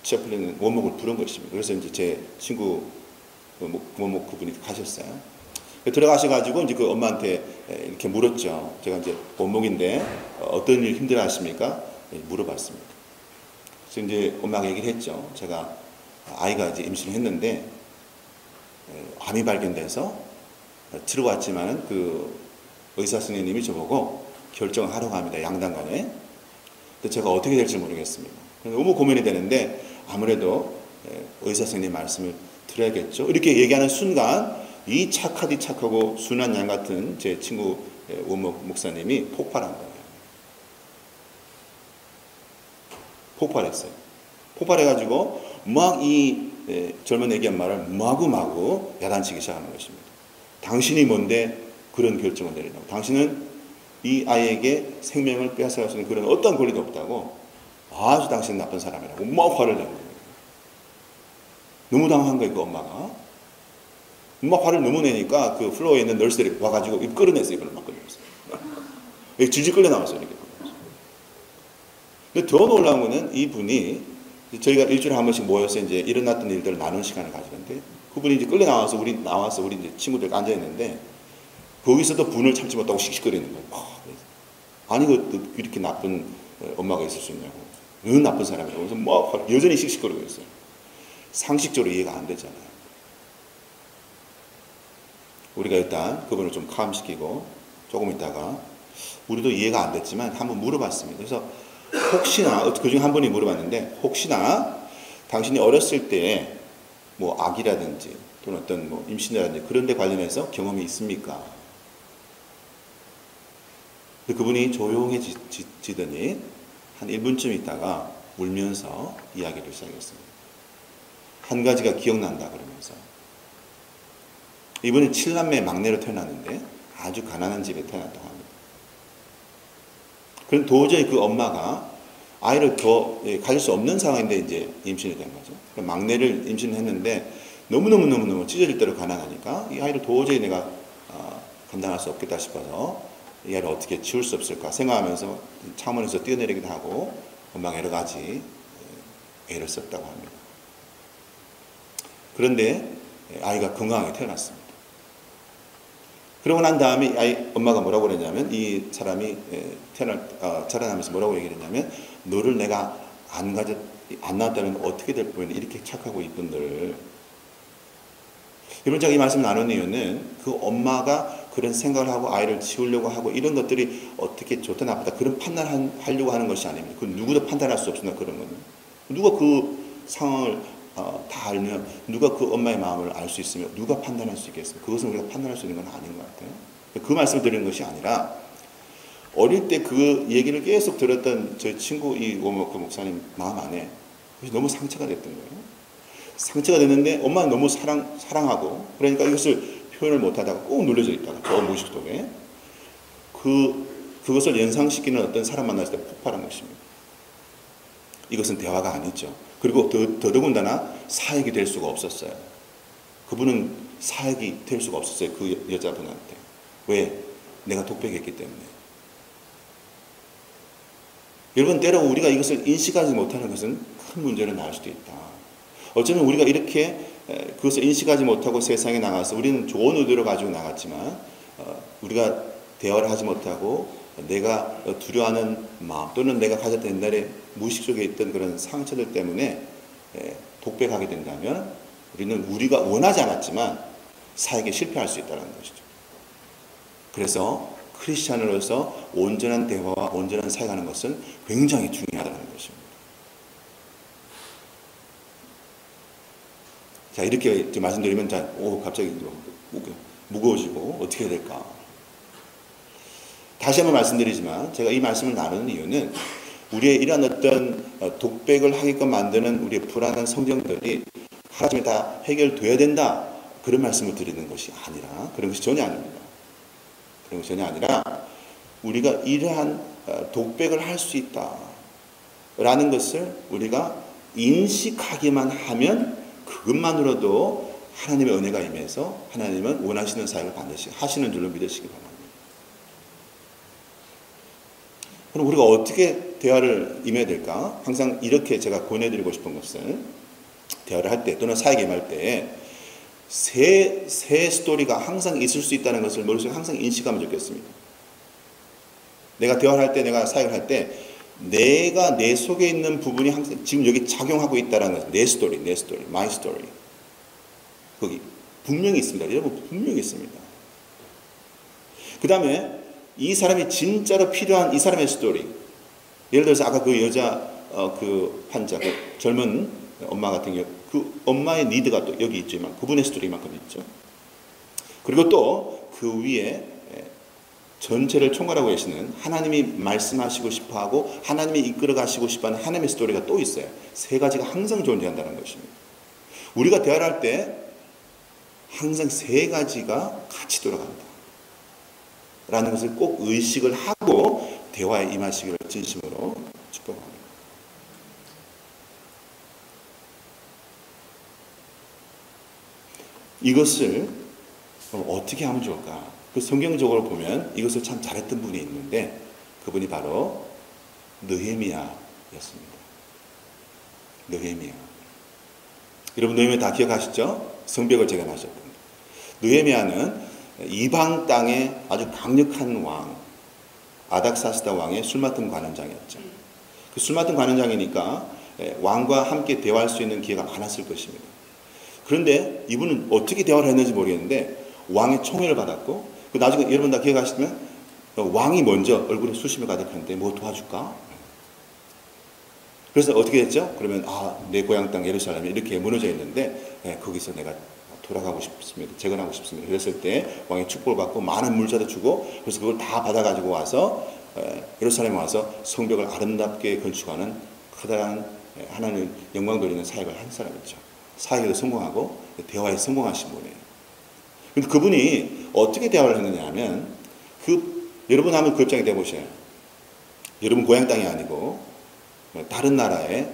채플린 원목을 부른 것입니다. 그래서 이제 제 친구 원목 그분이 가셨어요. 들어가셔가지고 이제 그 엄마한테 이렇게 물었죠. 제가 이제 원목인데 어떤 일 힘들어 하십니까? 물어봤습니다. 그래서 이제 엄마가 얘기를 했죠. 제가 아이가 이제 임신을 했는데 암이 발견돼서 들어왔지만은 그 의사 선생님이 저보고 결정을 하라고 합니다. 양당 간에. 근데 제가 어떻게 될지 모르겠습니다. 너무 고민이 되는데 아무래도 의사 선생님 말씀을 드려야겠죠. 이렇게 얘기하는 순간 이 착하고 순한 양 같은 제 친구 원목 목사님이 폭발한 거예요. 폭발했어요. 폭발해가지고 막 이 젊은 애기 엄마를 마구마구 야단치기 시작하는 것입니다. 당신이 뭔데 그런 결정을 내리냐고. 당신은 이 아이에게 생명을 빼앗아갈 수 있는 그런 어떤 권리도 없다고. 아주 당신은 나쁜 사람이라고 막 화를 내는 거예요. 너무 당황한 거예요, 그 엄마가. 막 화를 너무 내니까 그 플로어에 있는 널스들이 와가지고 입 끌어냈어요. 이걸 막 끌어냈어요. 질질 끌려 나왔어요. 이렇게. 근데 더 놀라운 거는 이분이 저희가 일주일에 한 번씩 모여서 이제 일어났던 일들을 나눈 시간을 가지는데 그분이 이제 끌려 나와서 우리 이제 친구들 앉아 있는데 거기서도 분을 참지 못하고 씩씩거리는 거예요. 아니 그 이렇게 나쁜 엄마가 있을 수 있냐고. 너 나쁜 사람이라고. 그래서 막 여전히 씩씩거리고 있어요. 상식적으로 이해가 안 되잖아요. 우리가 일단 그분을 좀 캄시키고 조금 있다가 우리도 이해가 안 됐지만 한번 물어봤습니다. 그래서 혹시나 그중에 한 분이 물어봤는데 혹시나 당신이 어렸을 때 뭐 아기라든지 또는 어떤 뭐 임신이라든지 그런 데 관련해서 경험이 있습니까? 근데 그분이 조용해지더니 한 1분쯤 있다가 울면서 이야기를 시작했습니다. 한 가지가 기억난다 그러면서. 이분은 7남매 막내로 태어났는데 아주 가난한 집에 태어났다고 합니다. 그럼 도저히 그 엄마가 아이를 더 가질 수 없는 상황인데 이제 임신이 된 거죠. 막내를 임신을 했는데 너무너무 찢어질 대로 가난하니까 이 아이를 도저히 내가 감당할 수 없겠다 싶어서 이 아이를 어떻게 지울 수 없을까 생각하면서 창문에서 뛰어내리기도 하고 엄마가 여러 가지 애를 썼다고 합니다. 그런데 아이가 건강하게 태어났습니다. 그러고 난 다음에 엄마가 뭐라고 그랬냐면 이 사람이 자라나면서 뭐라고 얘기를 했냐면 너를 내가 안 낳았다면 어떻게 될 뻔했는데 이렇게 착하고 이쁜들. 여러분 제가 이 말씀을 나눈 이유는 그 엄마가 그런 생각을 하고 아이를 지우려고 하고 이런 것들이 어떻게 좋다 나쁘다 그런 판단하려고 하는 것이 아닙니다. 그 누구도 판단할 수 없습니다. 그런 거는. 누가 그 상황을 다 알면 누가 그 엄마의 마음을 알 수 있으며 누가 판단할 수 있겠습니까? 그것은 우리가 판단할 수 있는 건 아닌 것 같아요. 그 말씀을 드리는 것이 아니라 어릴 때 그 얘기를 계속 들었던 저희 친구 그 목사님 마음 안에 너무 상처가 됐던 거예요. 상처가 됐는데 엄마는 너무 사랑하고 그러니까 이것을 표현을 못하다가 꼭 눌려져 있다가 저 무의식 속에 그것을 연상시키는 어떤 사람 만났을 때 폭발한 것입니다. 이것은 대화가 아니죠. 그리고 더더군다나 사역이 될 수가 없었어요. 그분은 사역이 될 수가 없었어요. 그 여자분한테. 왜? 내가 독백했기 때문에. 여러분 때로 우리가 이것을 인식하지 못하는 것은 큰 문제를 낳을 수도 있다. 어쩌면 우리가 이렇게 그것을 인식하지 못하고 세상에 나가서 우리는 좋은 의도를 가지고 나갔지만 우리가 대화를 하지 못하고 내가 두려워하는 마음 또는 내가 가졌던 옛날에 무의식 속에 있던 그런 상처들 때문에 독백하게 된다면 우리는 우리가 원하지 않았지만 사역에 실패할 수 있다는 것이죠. 그래서 크리스찬으로서 온전한 대화와 온전한 사역하는 것은 굉장히 중요하다는 것입니다. 자, 이렇게 말씀드리면 갑자기 무거워지고 어떻게 해야 될까? 다시 한번 말씀드리지만 제가 이 말씀을 나누는 이유는 우리의 이러한 어떤 독백을 하게끔 만드는 우리의 불안한 성경들이 하나님이 다 해결돼야 된다, 그런 말씀을 드리는 것이 아니라, 그런 것이 전혀 아닙니다. 그런 것이 전혀 아니라 우리가 이러한 독백을 할 수 있다라는 것을 우리가 인식하기만 하면 그것만으로도 하나님의 은혜가 임해서 하나님은 원하시는 사역을 반드시 하시는 줄로 믿으시기 바랍니다. 그럼 우리가 어떻게 대화를 임해야 될까? 항상 이렇게 제가 권해드리고 싶은 것은, 대화를 할 때 또는 사역에 임할 때 새 스토리가 항상 있을 수 있다는 것을 머릿속에 항상 인식하면 좋겠습니다. 내가 대화를 할 때, 내가 사역을 할 때 내가 내 속에 있는 부분이 항상 지금 여기 작용하고 있다는 것, 내 스토리, my story. 거기 분명히 있습니다. 여러분, 분명히 있습니다. 그 다음에 이 사람이 진짜로 필요한 이 사람의 스토리. 예를 들어서 아까 그 여자 그 환자, 그 젊은 엄마 같은 경우, 그 엄마의 니드가 또 여기 있지만 그분의 스토리만큼 있죠. 그리고 또 그 위에 전체를 총괄하고 계시는 하나님이 말씀하시고 싶어하고 하나님이 이끌어 가시고 싶어하는 하나님의 스토리가 또 있어요. 세 가지가 항상 존재한다는 것입니다. 우리가 대화를 할 때 항상 세 가지가 같이 돌아갑니다. 라는 것을 꼭 의식을 하고 대화에 임하시기를 진심으로 축복합니다. 이것을 어떻게 하면 좋을까? 그 성경적으로 보면 이것을 참 잘했던 분이 있는데 그분이 바로 느헤미야였습니다. 느헤미야. 여러분, 느헤미야 다 기억하시죠? 성벽을 재건하셨던. 느헤미야는 이방 땅의 아주 강력한 왕, 아닥사스다 왕의 술 맡은 관원장이었죠. 그 술 맡은 관원장이니까 왕과 함께 대화할 수 있는 기회가 많았을 것입니다. 그런데 이분은 어떻게 대화를 했는지 모르겠는데 왕의 총애를 받았고, 그 나중에 여러분 다 기억하시면 왕이 먼저 얼굴에 수심이 가득한데 뭐 도와줄까? 그래서 어떻게 했죠? 그러면 내 고향 땅 예루살렘이 이렇게 무너져 있는데 거기서 내가 돌아가고 싶습니다. 재건하고 싶습니다. 그랬을 때 왕의 축복을 받고 많은 물자도 주고, 그래서 그걸 다 받아가지고 와서 예루살렘에 와서 성벽을 아름답게 건축하는 커다란 하나님 영광 돌리는 사역을 한 사람이죠. 사역에도 성공하고 대화에 성공하신 분이에요. 근데 그분이 어떻게 대화를 했느냐 하면, 여러분 한번 그 입장에 대보세요. 여러분 고향 땅이 아니고 다른 나라에,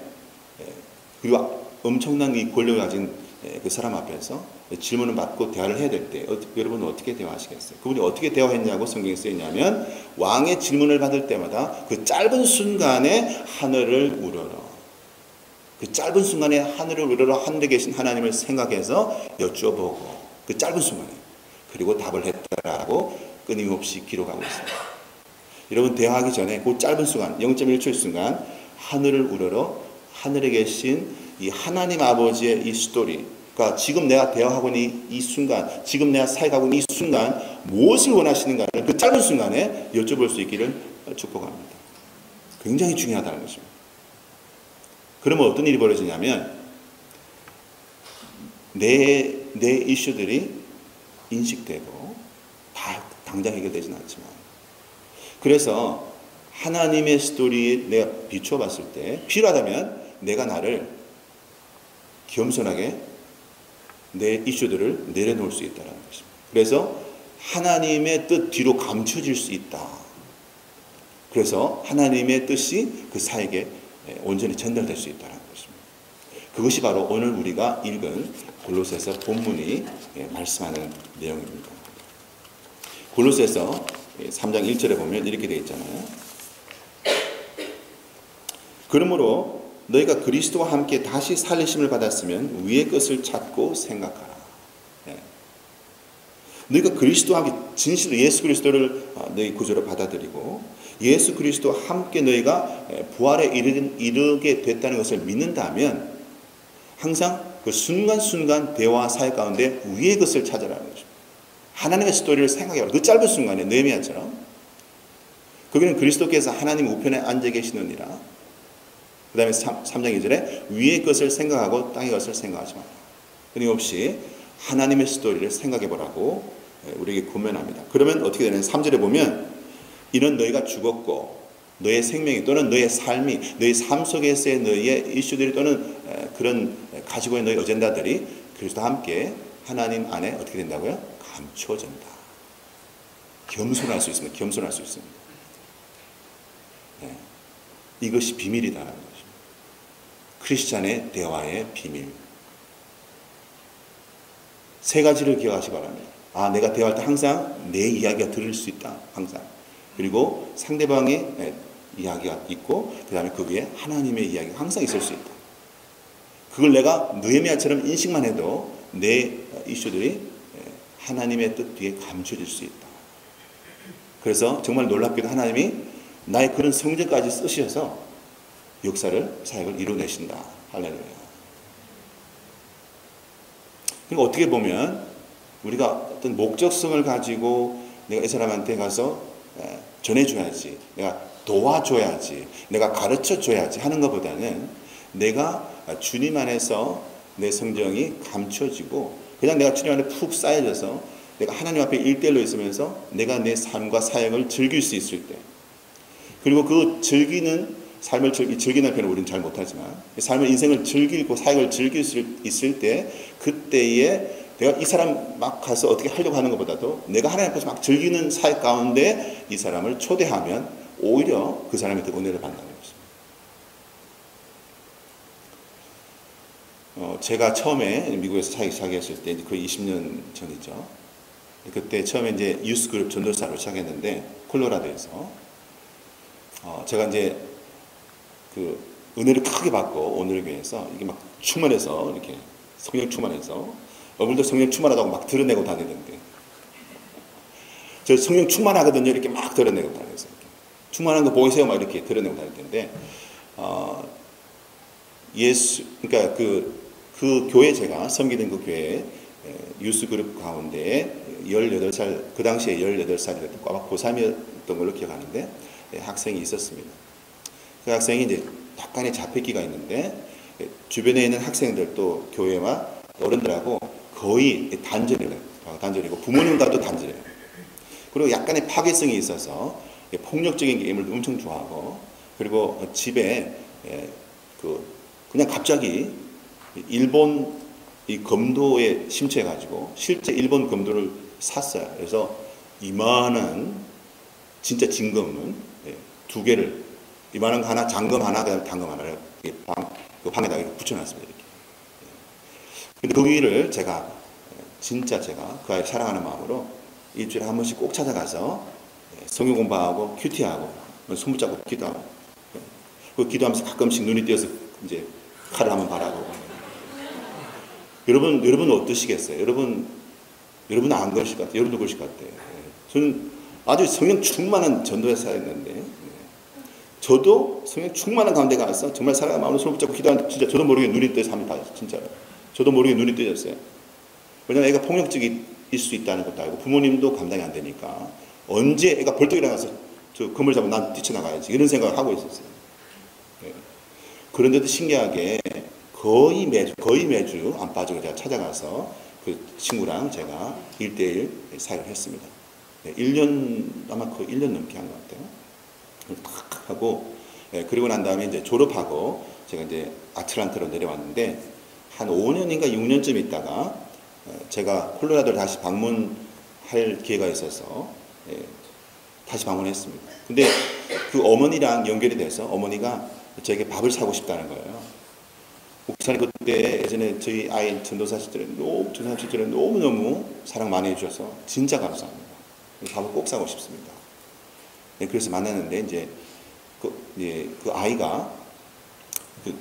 그리고 엄청난 이 권력을 가진 그 사람 앞에서 질문을 받고 대화를 해야 될 때 여러분은 어떻게 대화하시겠어요? 그분이 어떻게 대화했냐고 성경에 쓰여있냐면, 왕의 질문을 받을 때마다 그 짧은 순간에 하늘을 우러러, 그 짧은 순간에 하늘을 우러러 하늘에 계신 하나님을 생각해서 여쭤보고, 그 짧은 순간에, 그리고 답을 했다라고 끊임없이 기록하고 있습니다. 여러분, 대화하기 전에 그 짧은 순간, 0.1초의 순간 하늘을 우러러 하늘에 계신 이 하나님 아버지의 이 스토리가 지금 내가 대화하고 있는 이 순간, 지금 내가 사역하고 있는 이 순간 무엇을 원하시는가를 그 짧은 순간에 여쭤볼 수 있기를 축복합니다. 굉장히 중요하다는 것입니다. 그러면 어떤 일이 벌어지냐면, 내 이슈들이 인식되고 다 당장 해결되지는 않지만, 그래서 하나님의 스토리에 내가 비추어 봤을 때 필요하다면 내가 나를 겸손하게 내 이슈들을 내려놓을 수 있다는 것입니다. 그래서 하나님의 뜻 뒤로 감춰질 수 있다. 그래서 하나님의 뜻이 그 사역에 온전히 전달될 수 있다는 것입니다. 그것이 바로 오늘 우리가 읽은 골로새서 본문이 말씀하는 내용입니다. 골로새서 3장 1절에 보면 이렇게 되어 있잖아요. 그러므로 너희가 그리스도와 함께 다시 살리심을 받았으면 위의 것을 찾고 생각하라. 너희가 그리스도와 함께 진실로 예수 그리스도를 너희 구주로 받아들이고 예수 그리스도와 함께 너희가 부활에 이르게 됐다는 것을 믿는다면 항상 그 순간순간 대화 사역 가운데 위의 것을 찾아라는 거죠. 하나님의 스토리를 생각해봐라. 그 짧은 순간에 느헤미야처럼 거기는 그리스도께서 하나님 우편에 앉아 계시느니라. 그 다음에 3장 2절에 위의 것을 생각하고 땅의 것을 생각하지 마라. 끊임없이 하나님의 스토리를 생각해보라고 우리에게 권면합니다. 그러면 어떻게 되냐면 3절에 보면 이는 너희가 죽었고 너의 생명이 또는 너의 삶이 너희 삶 속에서의 너희의 이슈들이 또는 그런 가지고 있는 너희 어젠다들이 그리스도와 함께 하나님 안에 어떻게 된다고요? 감추어진다. 겸손할 수 있습니다. 겸손할 수 있습니다. 네. 이것이 비밀이다라는 것입니다. 크리스찬의 대화의 비밀. 세 가지를 기억하시기 바랍니다. 내가 대화할 때 항상 내 이야기가 들을 수 있다. 항상. 그리고 상대방의 이야기가 있고 그 다음에 그 위에 하나님의 이야기가 항상 있을 수 있다. 그걸 내가 느헤미야처럼 인식만 해도 내 이슈들이 하나님의 뜻 뒤에 감춰질 수 있다. 그래서 정말 놀랍게도 하나님이 나의 그런 성전까지 쓰셔서 역사를, 사역을 이루어내신다. 할렐루야. 그러니까 어떻게 보면 우리가 어떤 목적성을 가지고 내가 이 사람한테 가서 전해줘야지, 내가 도와줘야지, 내가 가르쳐줘야지 하는 것보다는 내가 주님 안에서 내 성정이 감춰지고 그냥 내가 주님 안에 푹 쌓여져서 내가 하나님 앞에 1대1로 있으면서 내가 내 삶과 사역을 즐길 수 있을 때, 그리고 그 삶을 즐기는 표현을 우리는 잘 못하지만 삶을, 인생을 즐기고 사역을 즐길 수 있을 때 그때에 내가 이 사람 막 가서 어떻게 하려고 하는 것보다도 내가 하나님 앞에서 막 즐기는 사역 가운데 이 사람을 초대하면 오히려 그 사람이 더 은혜를 받는다는 것입니다. 제가 처음에 미국에서 사역 시작했을 때 거의 20년 전이죠. 그때 처음에 이제 유스 그룹 전도사로 시작했는데 콜로라도에서 제가 이제 그 은혜를 크게 받고 오늘 교회에서 이게 막 충만해서 이렇게 성령 충만해서 얼굴도 성령 충만하다고 막 드러내고 다니는데 저 성령 충만하거든요. 이렇게 막 드러내고 다니면서 충만한 거 보이세요? 막 이렇게 드러내고 다닐 텐데 그러니까 그 교회 제가 섬기는 그 교회 유스그룹 가운데 18살, 그 당시에 18살이었던 아마 고3이었던 걸로 기억하는데 학생이 있었습니다. 그 학생이 이제 약간의 자폐기가 있는데 주변에 있는 학생들 또 교회와 어른들하고 거의 단절이고 부모님과도 단절해요. 그리고 약간의 파괴성이 있어서 폭력적인 게임을 엄청 좋아하고 그리고 집에 그냥 갑자기 일본 이 검도에 심취해가지고 실제 일본 검도를 샀어요. 그래서 이만한 진짜 진검은 2개를 이만한 거 하나, 장검 하나, 그다음에 단검 하나를 그 방에다가 이렇게 붙여놨습니다. 이렇게. 근데 거기를 제가 그 아이를 사랑하는 마음으로 일주일에 한 번씩 꼭 찾아가서 성경 공부하고 큐티하고 손 붙잡고 기도하고 그 기도하면서 가끔씩 눈이 띄어서 이제 칼을 한번 바라고. 여러분 어떠시겠어요? 여러분 안 그러실 것 같아요. 여러분도 그러실 것 같아요. 저는 아주 성령 충만한 전도사였는데 저도 성령 충만한 가운데 가서 정말 사랑하는 마음으로 손을 붙잡고 기도하는데 진짜 저도 모르게 눈이 떠서 한번 봐요. 진짜로. 저도 모르게 눈이 뜨졌어요. 왜냐면 애가 폭력적일 수 있다는 것도 알고 부모님도 감당이 안 되니까 언제 애가 벌떡 일어나서 저 건물 잡고 난 뛰쳐나가야지 이런 생각을 하고 있었어요. 그런데도 신기하게 거의 매주 안 빠지고 제가 찾아가서 그 친구랑 제가 1대1 사역을 했습니다. 1년, 아마 거의 1년 넘게 한 것 같아요. 탁 하고, 그리고 난 다음에 이제 졸업하고 제가 이제 아틀란타로 내려왔는데 한 5년인가 6년쯤 있다가 제가 콜로라도를 다시 방문할 기회가 있어서 다시 방문했습니다. 근데 그 어머니랑 연결이 돼서 어머니가 저에게 밥을 사고 싶다는 거예요. 목사님 그때 예전에 저희 아이 전도사 시절에 너무너무 사랑 많이 해주셔서 진짜 감사합니다. 밥을 꼭 사고 싶습니다. 그래서 만났는데 이제 그 아이가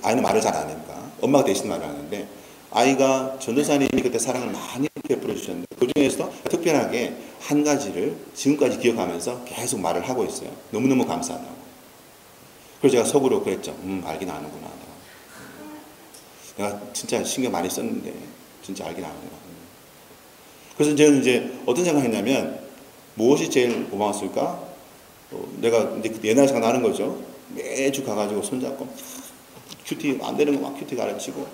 아이는 말을 잘 안 하니까 엄마가 대신 말을 하는데 아이가 전도사님이 그때 사랑을 많이 베풀어 주셨는데 그중에 중에서도 특별하게 한 가지를 지금까지 기억하면서 계속 말을 하고 있어요. 너무너무 감사하다고. 그래서 제가 속으로 그랬죠. 알긴 아는구나. 내가 진짜 신경 많이 썼는데 진짜 알긴 아는구나. 그래서 저는 이제 어떤 생각을 했냐면 무엇이 제일 고마웠을까? 내가 이제 옛날 생각 나는 거죠. 매주 가가지고 손잡고 큐티 안 되는 거 막 큐티 가르치고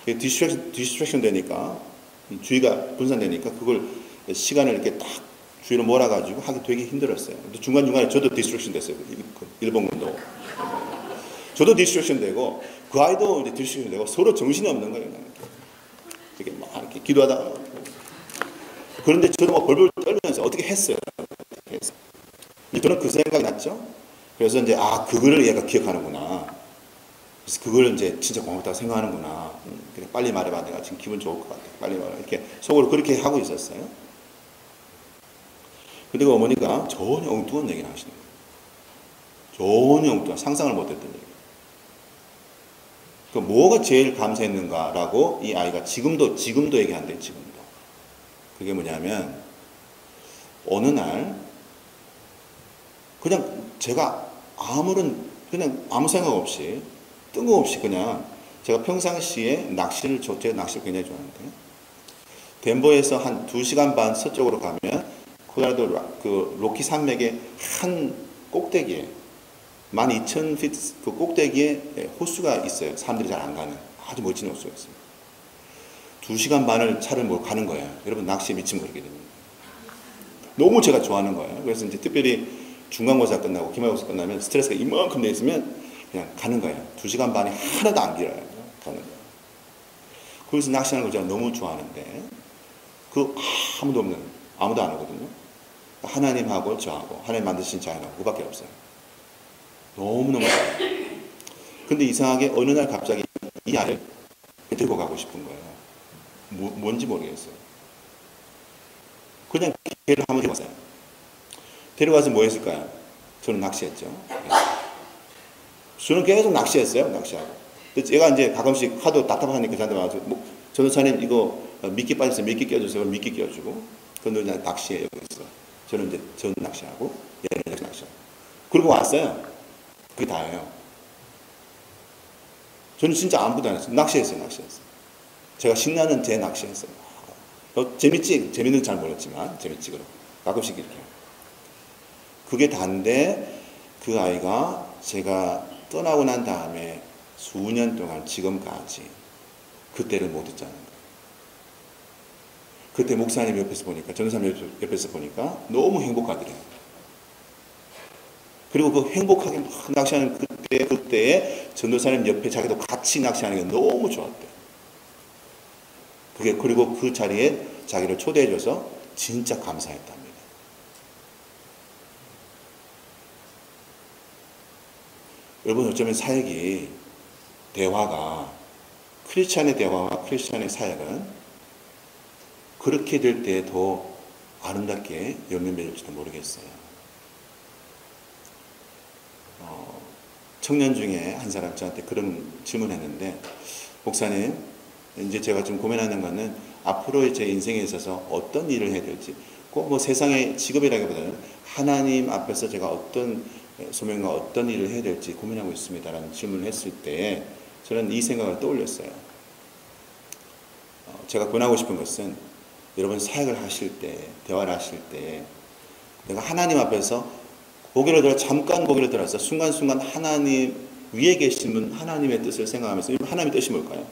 디스트랙션 되니까 주의가 분산되니까 그걸 시간을 이렇게 딱 주위로 몰아가지고 하기 되게 힘들었어요. 중간중간에 저도 디스트랙션 됐어요. 일본군도. 저도 디스트랙션 되고 그 아이도 이제 디스트랙션 되고 서로 정신이 없는 거예요. 이렇게 막 이렇게 기도하다가 그런데 저도 막 벌벌 떨면서 어떻게 했어요. 저는 그 생각이 났죠. 그래서 이제 그거를 얘가 기억하는구나. 그래서 그걸 이제 진짜 고맙다고 생각하는구나. 그래 빨리 말해봐. 내가 지금 기분 좋을 것 같아. 빨리 말해. 이렇게 속으로 그렇게 하고 있었어요. 근데 그 어머니가 전혀 엉뚱한 얘기를 하시는 거예요. 전혀 엉뚱한 상상을 못했던 얘기. 그 뭐가 제일 감사했는가라고 이 아이가 지금도 얘기한대요. 지금도. 그게 뭐냐면 어느 날 그냥 제가 그냥 아무 생각 없이 뜬금없이 그냥 제가 평상시에 제가 낚시를 굉장히 좋아하는데 덴버에서 한 2시간 반 서쪽으로 가면 콜로라도 그 로키 산맥의 한 꼭대기에 12,000피트 그 꼭대기에 호수가 있어요. 사람들이 잘 안 가는 아주 멋진 호수가 있습니다. 2시간 반을 차를 몰고 가는 거예요. 여러분 낚시에 미친 거거든요. 너무 제가 좋아하는 거예요. 그래서 이제 특별히 중간고사 끝나고 기말고사 끝나면 스트레스가 이만큼 돼 있으면 그냥 가는 거예요. 2시간 반이 하나도 안 길어요. 가는 거예요. 거기서 낚시하는 걸 제가 너무 좋아하는데 아무도 안 오거든요. 하나님하고 저하고 하나님 만드신 자연하고 그밖에 없어요. 너무너무 좋아요. 근데 이상하게 어느 날 갑자기 이 아이를 데리고 가고 싶은 거예요. 뭔지 모르겠어요. 그냥 걔를 한번 데려갔어요. 데려가서 뭐 했을까요? 저는 낚시했죠. 저는 계속 낚시했어요. 낚시하고. 제가 이제 가끔씩 하도 답답하니까 저한테 와서 전도사님 이거 미끼 빠졌어요. 미끼 껴주세요. 미끼 껴주고. 그런데 그냥 낚시해요. 그래서 저는 이제 전 낚시하고 얘는 낚시하고. 그리고 왔어요. 그게 다예요. 저는 진짜 아무것도 안 했어요. 낚시했어요. 제가 신나는 제 낚시했어요. 재밌지? 재밌는 잘 모르겠지만 재밌지 그럼. 가끔씩 이렇게. 그게 다인데 그 아이가 제가 떠나고 난 다음에 수년 동안 지금까지 그때를 못 잊자는 거예요. 그때 목사님 옆에서 보니까 전도사님 옆에서 보니까 너무 행복하더래요. 그리고 그 행복하게 막 낚시하는 그때에 전도사님 옆에 자기도 같이 낚시하는 게 너무 좋았대요. 그리고 그 자리에 자기를 초대해줘서 진짜 감사했답니다. 여러분 어쩌면 사역이 대화가 크리스찬의 대화와 크리스찬의 사역은 그렇게 될 때 더 아름답게 열매 맺을지도 모르겠어요. 청년 중에 한 사람 저한테 그런 질문했는데 목사님 이제 제가 좀 고민하는 거는 앞으로의 제 인생에 있어서 어떤 일을 해야 될지 꼭 뭐 세상의 직업이라기보다는 하나님 앞에서 제가 어떤 소명과 어떤 일을 해야 될지 고민하고 있습니다라는 질문을 했을 때 저는 이 생각을 떠올렸어요. 제가 권하고 싶은 것은 여러분 사역을 하실 때 대화를 하실 때 내가 하나님 앞에서 잠깐 고개를 들어서 순간순간 하나님 위에 계신 분 하나님의 뜻을 생각하면서 하나님의 뜻이 뭘까요?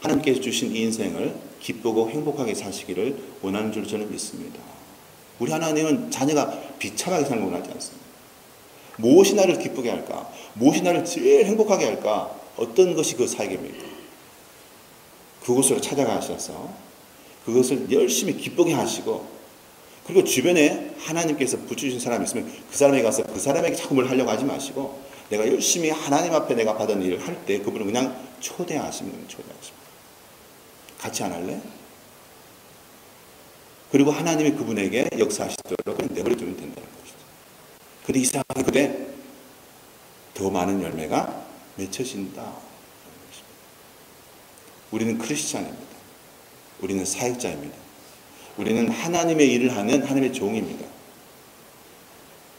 하나님께서 주신 이 인생을 기쁘고 행복하게 사시기를 원하는 줄 저는 믿습니다. 우리 하나님은 자녀가 비참하게 사는 걸 원하지 않습니다. 무엇이 나를 기쁘게 할까? 무엇이 나를 제일 행복하게 할까? 어떤 것이 그 사역입니까? 그곳으로 찾아가셔서 그것을 열심히 기쁘게 하시고 그리고 주변에 하나님께서 붙여주신 사람이 있으면 그 사람에게 가서 그 사람에게 자꾸 뭘 하려고 하지 마시고 내가 열심히 하나님 앞에 내가 받은 일을 할 때 그분을 그냥 초대하시면 같이 안 할래? 그리고 하나님이 그분에게 역사하시도록 내버려두면 된다는 것이죠. 근데 이상하게 그때 더 많은 열매가 맺혀진다. 우리는 크리스찬입니다. 우리는 사역자입니다. 우리는 하나님의 일을 하는 하나님의 종입니다.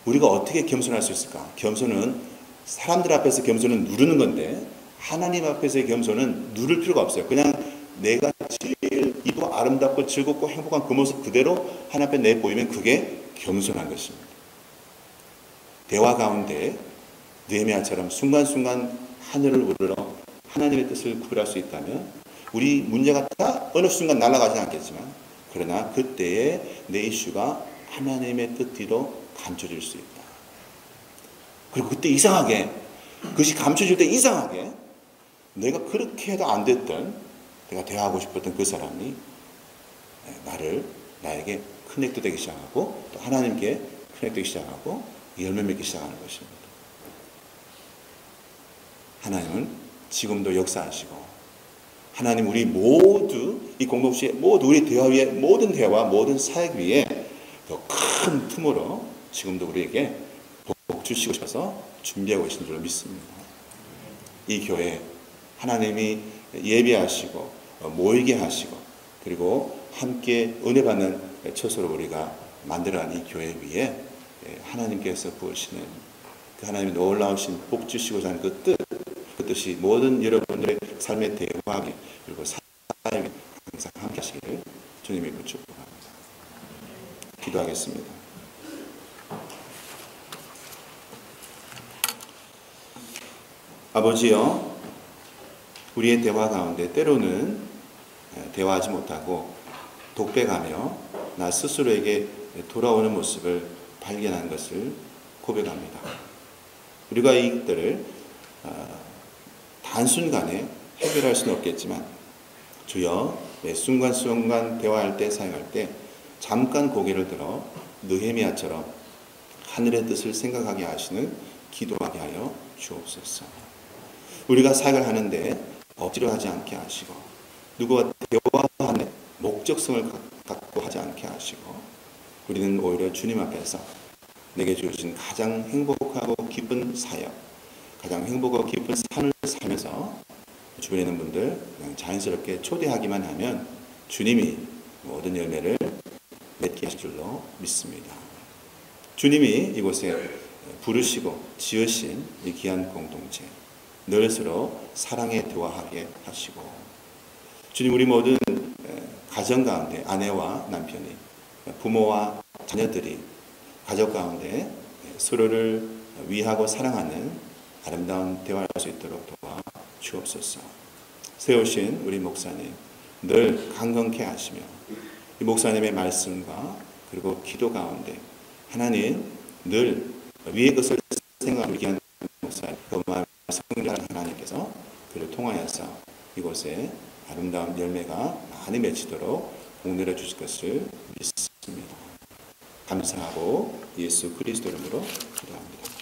우리가 어떻게 겸손할 수 있을까? 겸손은 사람들 앞에서 겸손은 누르는 건데 하나님 앞에서의 겸손은 누를 필요가 없어요. 그냥 내가 제일 이쁘고 아름답고 즐겁고 행복한 그 모습 그대로 하나님 앞에 내보이면 그게 겸손한 것입니다. 대화 가운데 느헤미야처럼 순간순간 하늘을 우러러 하나님의 뜻을 구별할 수 있다면 우리 문제가 다 어느 순간 날아가지는 않겠지만 그러나 그때에 내 이슈가 하나님의 뜻대로 감춰질 수 있다. 그리고 그때 이상하게 그것이 감춰질 때 이상하게 내가 그렇게 해도 안 됐던 내가 대화하고 싶었던 그 사람이 나에게 커넥트 되기 시작하고 또 하나님께 커넥트 되기 시작하고 열매 맺기 시작하는 것입니다. 하나님은 지금도 역사하시고 하나님 우리 모두 이 공동체의 모두 우리 대화 위에 모든 대화 모든 사역 위에 더 큰 틈으로 지금도 우리에게 복 주시고 싶어서 준비하고 계신 줄 믿습니다. 이 교회 하나님이 예배하시고 모이게 하시고 그리고 함께 은혜 받는 처소로 우리가 만들어간 이 교회 위에 하나님께서 부으시는 그 하나님의 놀라우신 복 주시고자 하는 그 뜻이 모든 여러분들의 삶의 대화에 그리고 사역에 항상 함께 하시기를 주님의 이름으로 축복합니다. 기도하겠습니다. 아버지여, 우리의 대화 가운데 때로는 대화하지 못하고 독백하며 나 스스로에게 돌아오는 모습을 발견한 것을 고백합니다. 우리가 이것들을 단순간에 해결할 수는 없겠지만 주여 매 순간순간 대화할 때 사용할 때 잠깐 고개를 들어 느헤미야처럼 하늘의 뜻을 생각하게 하시는 기도하게 하여 주옵소서. 우리가 사역을 하는데 억지로 하지 않게 하시고 누구와 대화하는 목적성을 갖고 하지 않게 하시고 우리는 오히려 주님 앞에서 내게 주신 가장 행복하고 기쁜 사역, 가장 행복하고 기쁜 삶을 살면서 주변에 있는 분들 그냥 자연스럽게 초대하기만 하면 주님이 모든 열매를 맺게 하실 줄로 믿습니다. 주님이 이곳에 부르시고 지으신 이 귀한 공동체 늘 서로 사랑에 대화하게 하시고 주님 우리 모든 가정 가운데 아내와 남편이 부모와 자녀들이 가족 가운데 서로를 위하고 사랑하는 아름다운 대화를 할 수 있도록 도와 주옵소서. 세우신 우리 목사님 늘 강건케 하시며 이 목사님의 말씀과 그리고 기도 가운데 하나님 늘 위의 것을 생각하는 귀한 목사님 그 마음을 성령하는 하나님께서 그를 통하여서 이곳에 아름다운 열매가 많이 맺히도록 복내려 주실 것을 믿습니다. 감사하고 예수 그리스도 이름으로 기도합니다.